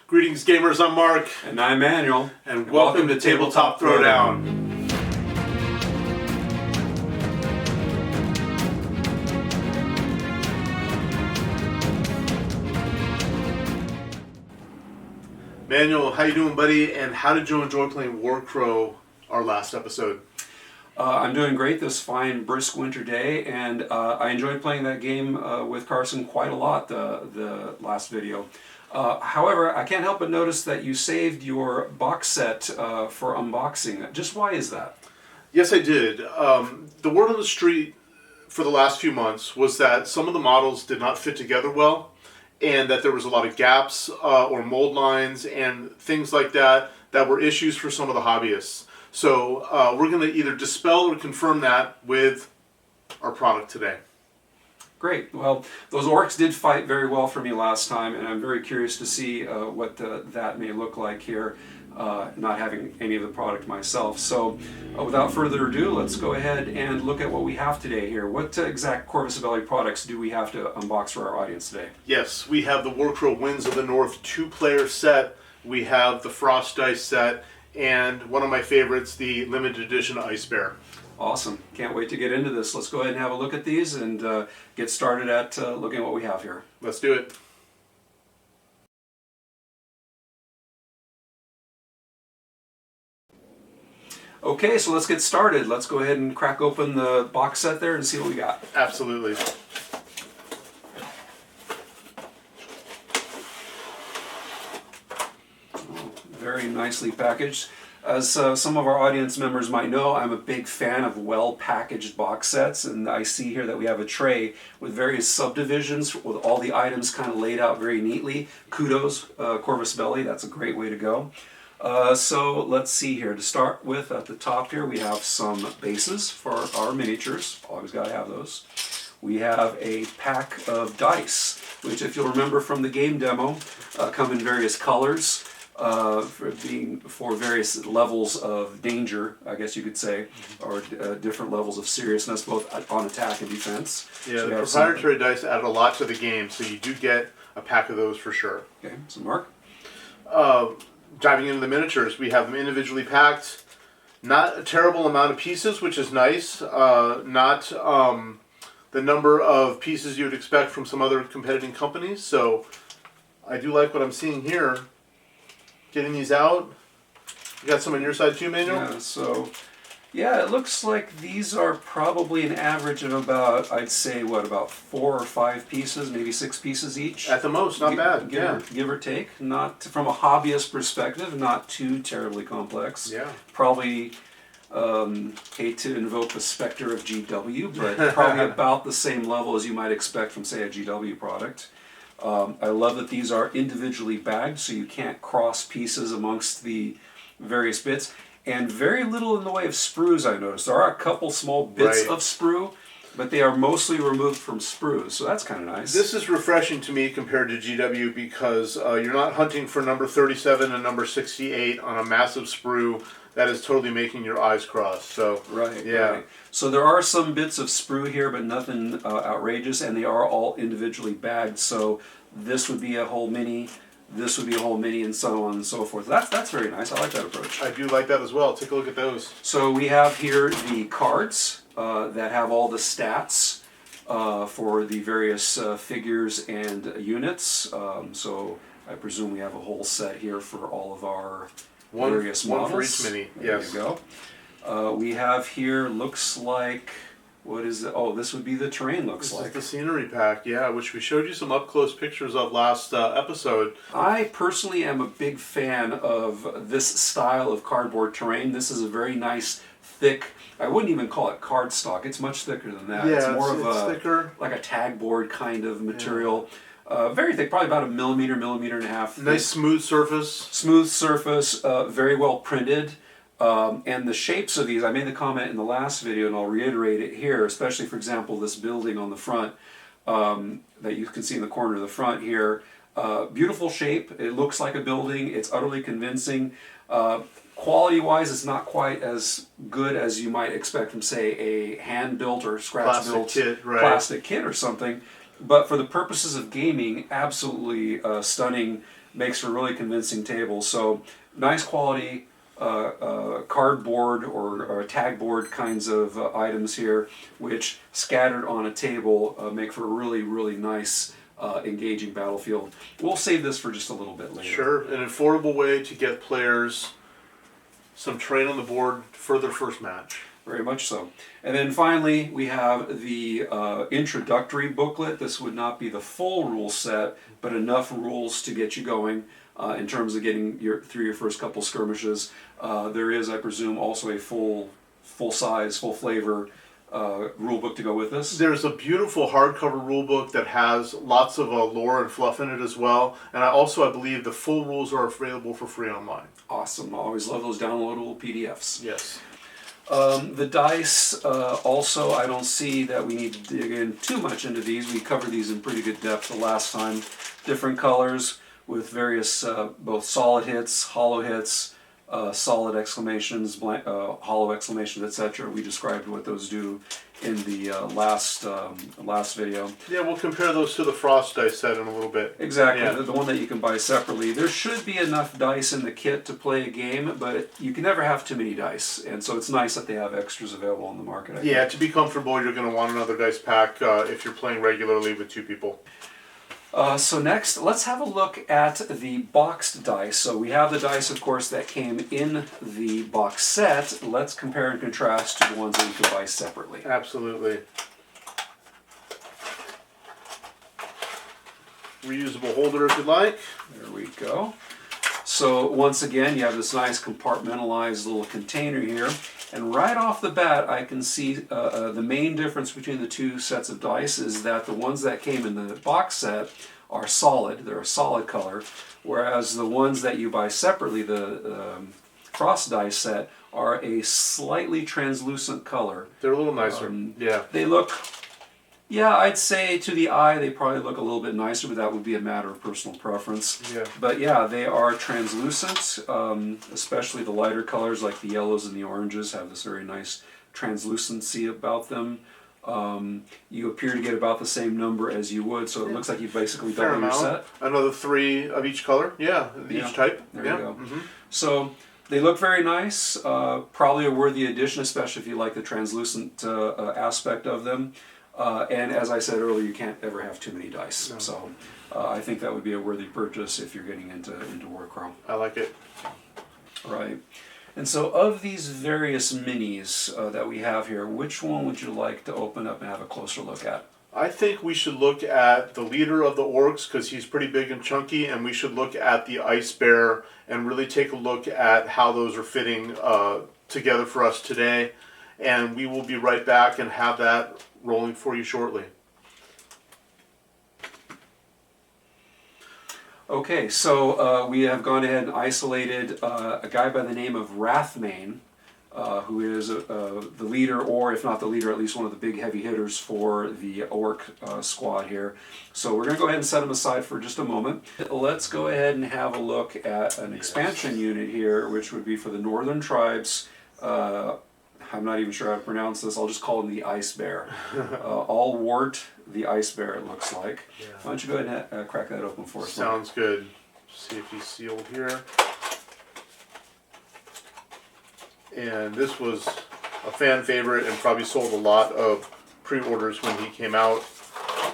Greetings gamers, I'm Mark. And I'm Manuel. And welcome to Tabletop Throwdown. Manuel, how you doing, buddy? And how did you enjoy playing Warcrow our last episode? I'm doing great this fine, brisk winter day, and I enjoyed playing that game with Carson quite a lot the last video. However, I can't help but notice that you saved your box set for unboxing. Just why is that? Yes, I did. The word on the street for the last few months was that some of the models did not fit together well, and that there was a lot of gaps or mold lines and things like that that were issues for some of the hobbyists. So we're going to either dispel or confirm that with our product today. Great. Well, those orcs did fight very well for me last time, and I'm very curious to see what that may look like here, not having any of the product myself. So without further ado, let's go ahead and look at what we have today here. What exact Corvus Belli products do we have to unbox for our audience today? Yes, we have the Warcrow Winds of the North 2-player set. We have the Frost Dice set, and one of my favorites, the limited edition Ice Bear. Awesome. Can't wait to get into this. Let's go ahead and have a look at these and get started at looking at what we have here. Let's do it. Okay, so let's get started. Let's go ahead and crack open the box set there and see what we got. Absolutely. Very nicely packaged. As some of our audience members might know, I'm a big fan of well-packaged box sets, and I see here that we have a tray with various subdivisions with all the items kind of laid out very neatly. Kudos, Corvus Belli, that's a great way to go. So let's see here. To start with, at the top here, we have some bases for our miniatures. Always got to have those. We have a pack of dice, which, if you'll remember from the game demo, come in various colors. For various levels of danger, I guess you could say, or different levels of seriousness, both on attack and defense. Yeah, so the proprietary dice added a lot to the game, so you do get a pack of those for sure. Okay, so Mark? Diving into the miniatures, we have them individually packed. Not a terrible amount of pieces, which is nice. Not the number of pieces you would expect from some other competing companies, so I do like what I'm seeing here. Getting these out. You got some on your side too, Manuel? Yeah, so, yeah, it looks like these are probably an average of about, I'd say, what, about 4 or 5 pieces, maybe 6 pieces each? At the most, not bad, yeah. Give or take. Not, from a hobbyist perspective, not too terribly complex. Yeah. Probably, hate to invoke the specter of GW, but probably about the same level as you might expect from, say, a GW product. I love that these are individually bagged, so you can't cross pieces amongst the various bits. And very little in the way of sprues, I noticed. There are a couple small bits of sprue, but they are mostly removed from sprues, so that's kind of nice. This is refreshing to me compared to GW because you're not hunting for number 37 and number 68 on a massive sprue. That is totally making your eyes cross. So right, yeah. Right. So there are some bits of sprue here, but nothing outrageous, and they are all individually bagged. So this would be a whole mini, this would be a whole mini, and so on and so forth. That's very nice. I like that approach. I do like that as well. Take a look at those. So we have here the cards that have all the stats for the various figures and units. So I presume we have a whole set here for all of our various models. One for each mini, yes. There you go. We have here, looks like, what is it? Oh, this would be the terrain, looks like. This is the scenery pack, yeah, which we showed you some up-close pictures of last episode. I personally am a big fan of this style of cardboard terrain. This is a very nice, thick, I wouldn't even call it cardstock. It's much thicker than that. Yeah, it's more of a thicker. Like a tag board kind of material. Yeah. Very thick, probably about a millimeter and a half. Thick. Nice smooth surface. Smooth surface, very well printed. And the shapes of these, I made the comment in the last video, and I'll reiterate it here, especially, for example, this building on the front that you can see in the corner of the front here. Beautiful shape. It looks like a building. It's utterly convincing. Quality-wise, it's not quite as good as you might expect from, say, a hand-built or scratch-built plastic kit or something. But for the purposes of gaming, absolutely stunning makes for a really convincing table. So nice quality cardboard or tag board kinds of items here, which scattered on a table make for a really, really nice engaging battlefield. We'll save this for just a little bit later. Sure, an affordable way to get players some terrain on the board for their first match. Very much so. And then finally, we have the introductory booklet. This would not be the full rule set, but enough rules to get you going in terms of getting through your first couple skirmishes. There is, I presume, also a full-size, full-flavor rule book to go with this. There's a beautiful hardcover rule book that has lots of lore and fluff in it as well. And I believe the full rules are available for free online. Awesome. I always love those downloadable PDFs. Yes. The dice, also, I don't see that we need to dig in too much into these. We covered these in pretty good depth the last time. Different colors with various both solid hits, hollow hits, solid exclamations, hollow exclamations, etc. We described what those do in the last video. Yeah, we'll compare those to the Frost dice set in a little bit. Exactly, yeah. the one that you can buy separately. There should be enough dice in the kit to play a game, but you can never have too many dice, and so it's nice that they have extras available on the market. I think. To be comfortable, you're going to want another dice pack if you're playing regularly with 2 people. So next, let's have a look at the boxed dice. So we have the dice, of course, that came in the box set. Let's compare and contrast to the ones that you can buy separately. Absolutely. Reusable holder if you'd like. There we go. So once again, you have this nice compartmentalized little container here. And right off the bat, I can see the main difference between the two sets of dice is that the ones that came in the box set are solid. They're a solid color. Whereas the ones that you buy separately, the Frost dice set, are a slightly translucent color. They're a little nicer. Yeah. They look... Yeah, I'd say to the eye they probably look a little bit nicer, but that would be a matter of personal preference. Yeah. But yeah, they are translucent, especially the lighter colors like the yellows and the oranges have this very nice translucency about them. You appear to get about the same number as you would, so it looks like you basically double your set. Another 3 of each color, each type. There you go. Mm-hmm. So they look very nice, probably a worthy addition, especially if you like the translucent aspect of them. And as I said earlier, you can't ever have too many dice. No. So I think that would be a worthy purchase if you're getting into Warcrow. I like it. Right. And so of these various minis that we have here, which one would you like to open up and have a closer look at? I think we should look at the leader of the orcs because he's pretty big and chunky, and we should look at the ice bear and really take a look at how those are fitting together for us today. And we will be right back and have that rolling for you shortly. Okay, so we have gone ahead and isolated a guy by the name of Wrathmane, who is the leader, or if not the leader, at least one of the big heavy hitters for the orc squad here. So we're going to go ahead and set him aside for just a moment. Let's go ahead and have a look at an expansion unit here, which would be for the northern tribes. I'm not even sure how to pronounce this. I'll just call him the Ice Bear. Allwart, the Ice Bear, it looks like. Yeah. Why don't you go ahead and crack that open for us? Sounds good. See if he's sealed here. And this was a fan favorite and probably sold a lot of pre-orders when he came out.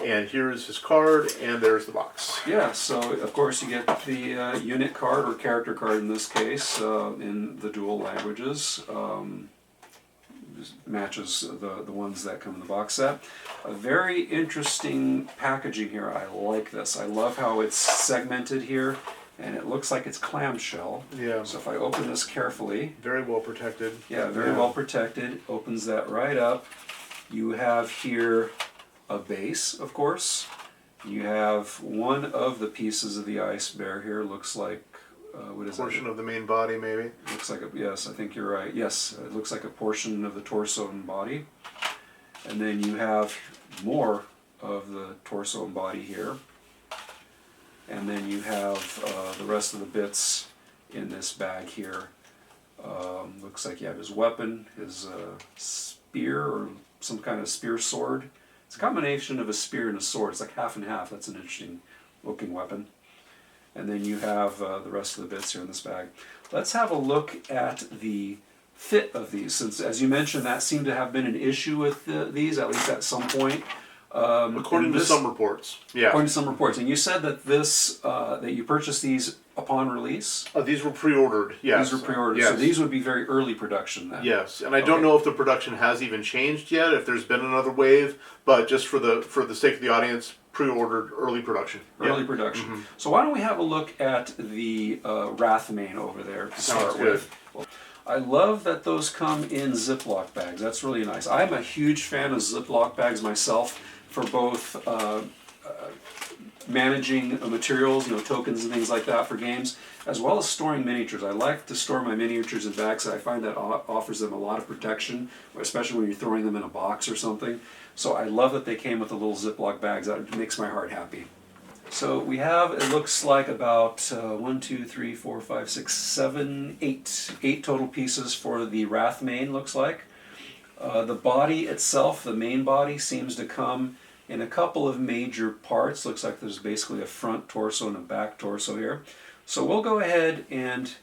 And here's his card, and there's the box. Yeah, so of course you get the unit card, or character card in this case, in the dual languages. Matches the ones that come in the box set. A very interesting packaging here. I like this. I love how it's segmented here, and it looks like it's clamshell. Yeah. So if I open this carefully. Very well protected. Yeah, very well protected. Opens that right up. You have here a base, of course. You have one of the pieces of the ice bear here. Looks like what is portion of the main body, maybe. Looks like yes, I think you're right. Yes, it looks like a portion of the torso and body. And then you have more of the torso and body here. And then you have the rest of the bits in this bag here. Looks like you have his weapon, his spear, or some kind of spear sword. It's a combination of a spear and a sword. It's like half and half. That's an interesting looking weapon. and then you have the rest of the bits here in this bag. Let's have a look at the fit of these, since as you mentioned that seemed to have been an issue with these, at least at some point. According to some reports. Yeah. According to some reports. And you said that that you purchased these upon release? These were pre-ordered, yes. These were pre-ordered, yes. so these would be very early production then? Yes, and I don't know if the production has even changed yet, if there's been another wave, but just for the sake of the audience, pre-ordered early production. Early production. Mm-hmm. So why don't we have a look at the Wrathmane over there to start with. I love that those come in Ziploc bags. That's really nice. I'm a huge fan of Ziploc bags myself for both managing materials, tokens and things like that for games, as well as storing miniatures. I like to store my miniatures in bags. I find that offers them a lot of protection, especially when you're throwing them in a box or something. So I love that they came with the little Ziploc bags. That makes my heart happy. So we have, it looks like about 1, 2, 3, 4, 5, 6, 7, 8 total pieces for the Wrathmane, looks like. The body itself, the main body, seems to come in a couple of major parts. Looks like there's basically a front torso and a back torso here. So we'll go ahead and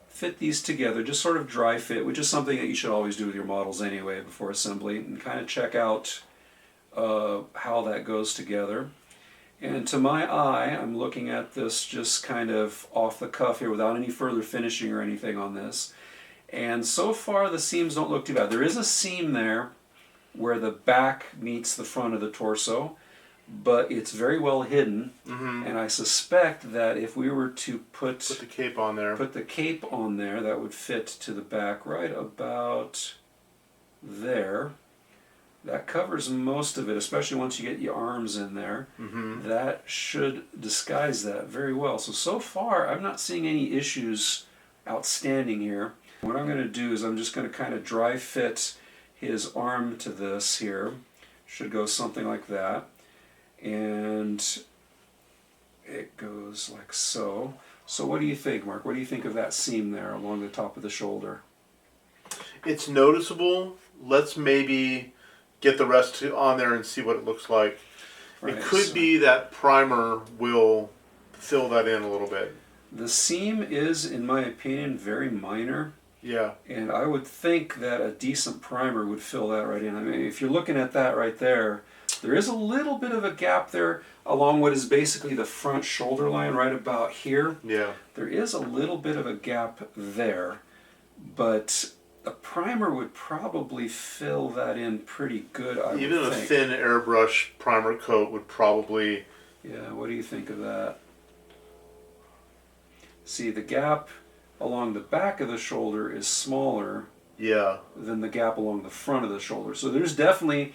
fit these together, just sort of dry fit, which is something that you should always do with your models anyway before assembly, and kind of check out how that goes together. And to my eye, I'm looking at this just kind of off the cuff here without any further finishing or anything on this. And so far the seams don't look too bad. There is a seam there where the back meets the front of the torso, but it's very well hidden. Mm-hmm. And I suspect that if we were to put the cape on there, that would fit to the back right about there. That covers most of it, especially once you get your arms in there. Mm-hmm. That should disguise that very well. So far, I'm not seeing any issues outstanding here. What I'm going to do is I'm just going to kind of dry fit his arm to this here. Should go something like that. And it goes like so. So what do you think, Mark? What do you think of that seam there along the top of the shoulder? It's noticeable. Let's maybe get the rest on there and see what it looks like. Right, it could be that primer will fill that in a little bit. The seam is, in my opinion, very minor. Yeah. And I would think that a decent primer would fill that right in. I mean, if you're looking at that right there, there is a little bit of a gap there along what is basically the front shoulder line right about here. Yeah. There is a little bit of a gap there, but a primer would probably fill that in pretty good, I would think. Even a thin airbrush primer coat would probably... Yeah, what do you think of that? See, the gap along the back of the shoulder is smaller than the gap along the front of the shoulder. So there's definitely...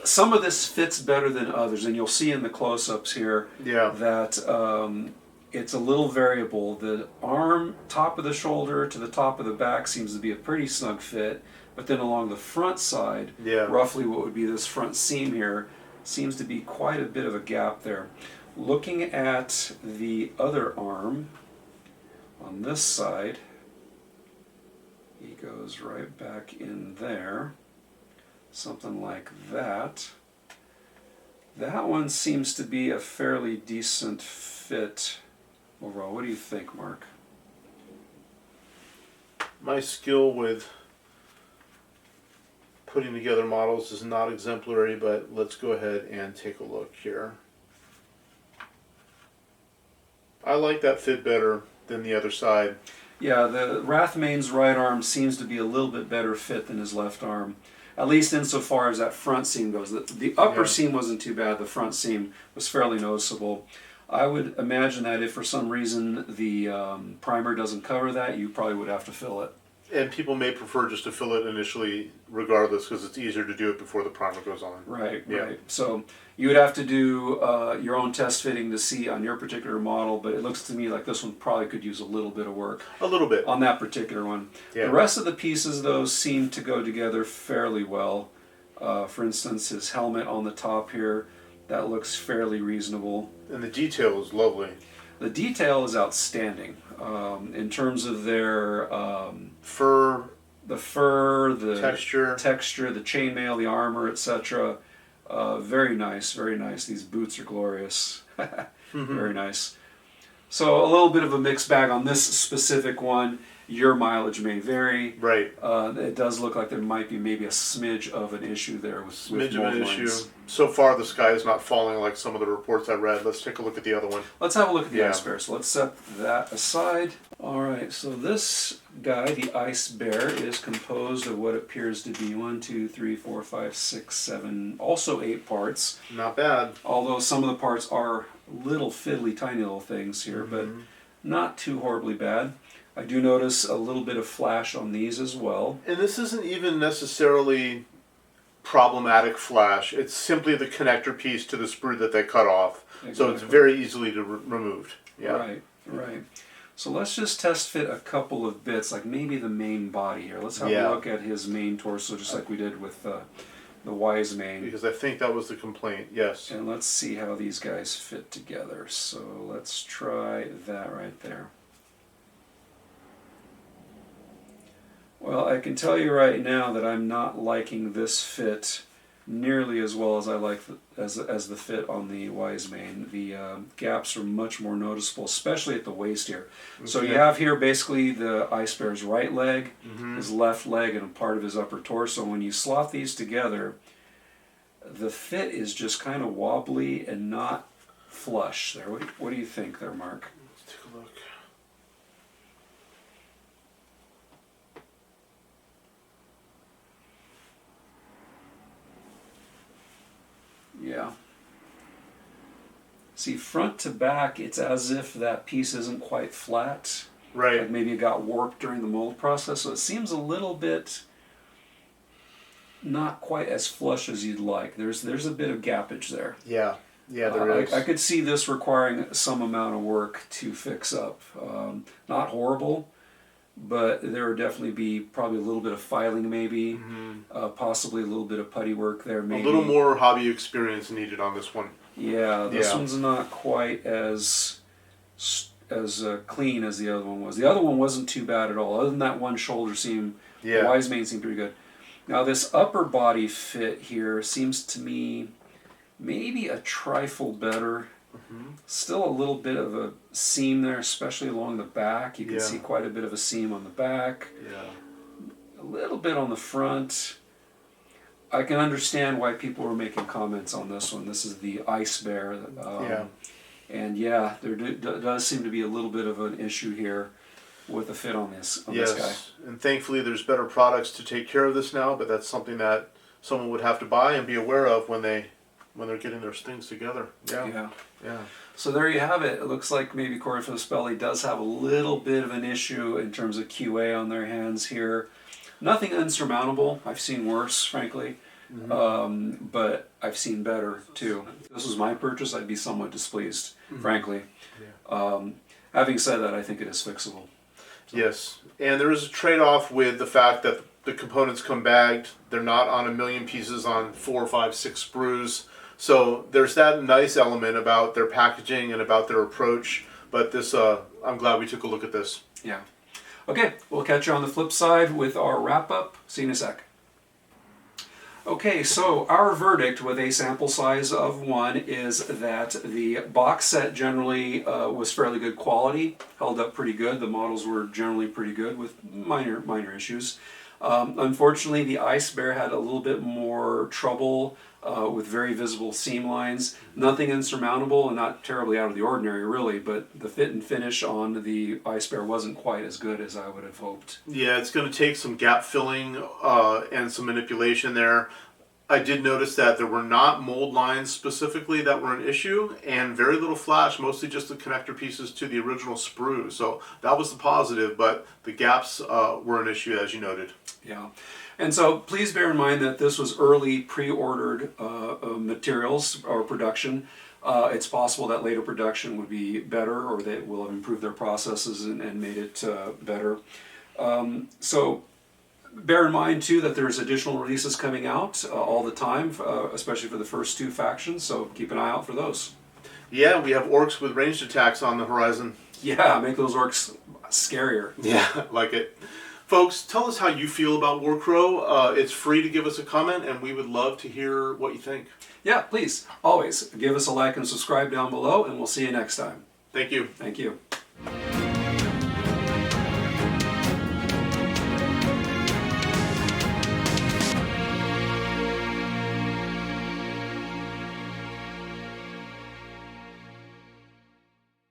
some of this fits better than others, and you'll see in the close-ups here that it's a little variable. The arm, top of the shoulder to the top of the back seems to be a pretty snug fit, but then along the front side, roughly what would be this front seam here, seems to be quite a bit of a gap there. Looking at the other arm, on this side, he goes right back in there, something like that. That one seems to be a fairly decent fit overall. What do you think, Mark? My skill with putting together models is not exemplary, but let's go ahead and take a look here. I like that fit better than the other side. Yeah, the Wrathmane's right arm seems to be a little bit better fit than his left arm, at least insofar as that front seam goes. The upper seam wasn't too bad, the front seam was fairly noticeable. I would imagine that if for some reason the primer doesn't cover that, you probably would have to fill it. And people may prefer just to fill it initially regardless, because it's easier to do it before the primer goes on. Right, right. So you would have to do your own test fitting to see on your particular model, but it looks to me like this one probably could use a little bit of work. A little bit. On that particular one. Yeah. The rest of the pieces, though, seem to go together fairly well. For instance, his helmet on the top here, that looks fairly reasonable. And the detail is lovely. The detail is outstanding. In terms of their fur, the texture, the chainmail, the armor, etc. Very nice, very nice. These boots are glorious. Very nice. So a little bit of a mixed bag on this specific one. Your mileage may vary. Right. It does look like there might be maybe a smidge of an issue there with Smidge of mold an lines. issue. So far, the sky is not falling like some of the reports I read. Let's take a look at the other one. Let's have a look at the Yeah. ice bear. So let's set that aside. All right, so this guy, the ice bear, is composed of what appears to be 1, 2, 3, 4, 5, 6, 7, also 8 parts. Not bad. Although some of the parts are little fiddly tiny little things here, but not too horribly bad. I do notice a little bit of flash on these as well. And this isn't even necessarily problematic flash. It's simply the connector piece to the sprue that they cut off. So it's Exactly. very easily removed. Yeah. Right, right. So let's just test fit a couple of bits, like maybe the main body here. Let's have a look at his main torso, just like we did with the wise mane. Because I think that was the complaint. Yes. And let's see how these guys fit together. So let's try that right there. Well, I can tell you right now that I'm not liking this fit nearly as well as I like as the fit on the wise mane. The gaps are much more noticeable, especially at the waist here. So you have here basically the ice bear's right leg, his left leg, and a part of his upper torso. When you slot these together, the fit is just kind of wobbly and not flush there. What do you think there, Mark? Let's take a look. Yeah. See, front to back, it's as if that piece isn't quite flat. Right. Like maybe it got warped during the mold process, so it seems a little bit not quite as flush as you'd like. There's a bit of gappage there. Yeah. Yeah, there is. I could see this requiring some amount of work to fix up. Not horrible, but there would definitely be probably a little bit of filing maybe, possibly a little bit of putty work there maybe. A little more hobby experience needed on this one. Yeah, this Yeah. one's not quite as clean as the other one was. The other one wasn't too bad at all. Other than that one shoulder seam, the wise mane seemed pretty good. Now this upper body fit here seems to me maybe a trifle better. Still a little bit of a seam there, especially along the back. You can see quite a bit of a seam on the back. Yeah. A little bit on the front. I can understand why people were making comments on this one. This is the ice bear. And yeah, there does seem to be a little bit of an issue here with the fit on this guy. And thankfully there's better products to take care of this now, but that's something that someone would have to buy and be aware of when they're getting their things together. Yeah. So there you have it. It looks like maybe Corvus Belli does have a little bit of an issue in terms of QA on their hands here. Nothing unsurmountable. I've seen worse, frankly. But I've seen better too. If this was my purchase, I'd be somewhat displeased, frankly. Having said that, I think it is fixable. So. Yes, and there is a trade-off with the fact that the components come bagged. They're not on a million pieces on 4, 5, 6 sprues. So there's that nice element about their packaging and about their approach. But this, I'm glad we took a look at this. Yeah. Okay, we'll catch you on the flip side with our wrap-up. See you in a sec. Okay, so our verdict with a sample size of 1 is that the box set generally was fairly good quality, held up pretty good. The models were generally pretty good with minor issues. Unfortunately, the ice bear had a little bit more trouble with very visible seam lines. Nothing insurmountable and not terribly out of the ordinary, really, but the fit and finish on the ice bear wasn't quite as good as I would have hoped. Yeah, it's going to take some gap filling and some manipulation there. I did notice that there were not mold lines specifically that were an issue, and very little flash, mostly just the connector pieces to the original sprue. So that was the positive, but the gaps were an issue, as you noted. Yeah. And so please bear in mind that this was early pre-ordered materials or production. It's possible that later production would be better, or they will have improved their processes and made it better. So bear in mind too that there's additional releases coming out all the time, especially for the first 2 factions, so keep an eye out for those. Yeah, we have orcs with ranged attacks on the horizon. Yeah, make those orcs scarier. Yeah, like it. Folks, tell us how you feel about Warcrow. It's free to give us a comment, and we would love to hear what you think. Yeah, please, always give us a like and subscribe down below, and we'll see you next time. Thank you. Thank you.